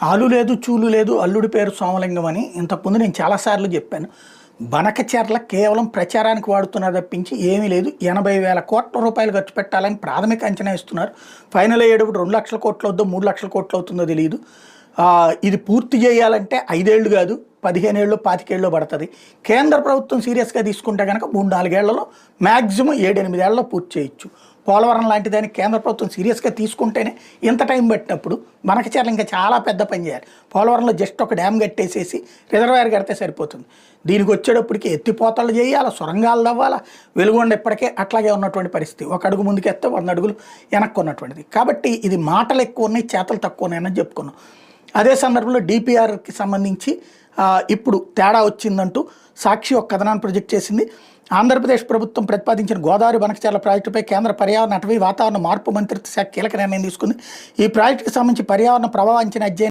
ఆలు లేదు, చూలు లేదు, అల్లుడి పేరు సోమలింగం అని ఇంతకుముందు నేను చాలాసార్లు చెప్పాను. బనకచెర్ల కేవలం ప్రచారానికి వాడుతున్నారు తప్పించి ఏమీ లేదు. 80,000 కోట్ల రూపాయలు ఖర్చు పెట్టాలని ప్రాథమిక అంచనా ఇస్తున్నారు. ఫైనల్ అయ్యేటప్పుడు 2 లక్షల కోట్లు అవుతుందో 3 లక్షల కోట్లు అవుతుందో తెలియదు. ఇది పూర్తి చేయాలంటే 5 ఏళ్ళు కాదు, 15 ఏళ్ళు 25 ఏళ్ళు పడుతుంది. కేంద్ర ప్రభుత్వం సీరియస్గా తీసుకుంటే కనుక 3-4 ఏళ్లలో మ్యాక్సిమం 7-8 ఏళ్లలో పూర్తి చేయొచ్చు. పోలవరం లాంటి దాన్ని కేంద్ర ప్రభుత్వం సీరియస్గా తీసుకుంటేనే ఇంత టైం పట్టినప్పుడు బనకచెర్ల ఇంకా చాలా పెద్ద పని చేయాలి. పోలవరంలో జస్ట్ ఒక డ్యామ్ కట్టేసేసి రిజర్వాయర్ కడితే సరిపోతుంది. దీనికి వచ్చేటప్పటికి ఎత్తిపోతలు చేయాలి, సొరంగాలు తవ్వాలా. వెలుగొండ ఇప్పటికే అట్లాగే ఉన్నటువంటి పరిస్థితి. ఒక అడుగు ముందుకెత్తే 100 అడుగులు వెనక్కి ఉన్నటువంటిది. కాబట్టి ఇది మాటలు ఎక్కువ ఉన్నాయి, చేతలు తక్కువ ఉన్నాయని చెప్పుకున్నాం. అదే సందర్భంలో డిపిఆర్కి సంబంధించి ఇప్పుడు తేడా వచ్చిందంటూ సాక్షి ఒక కథనాన్ని ప్రొజెక్ట్ చేసింది. ఆంధ్రప్రదేశ్ ప్రభుత్వం ప్రతిపాదించిన గోదావరి బనకచెర్ల ప్రాజెక్టుపై కేంద్ర పర్యావరణ, అటవీ, వాతావరణ మార్పు మంత్రిత్వ శాఖ కీలక నిర్ణయం తీసుకుంది. ఈ ప్రాజెక్టుకు సంబంధించి పర్యావరణ ప్రభావ అంచనా అధ్యయనం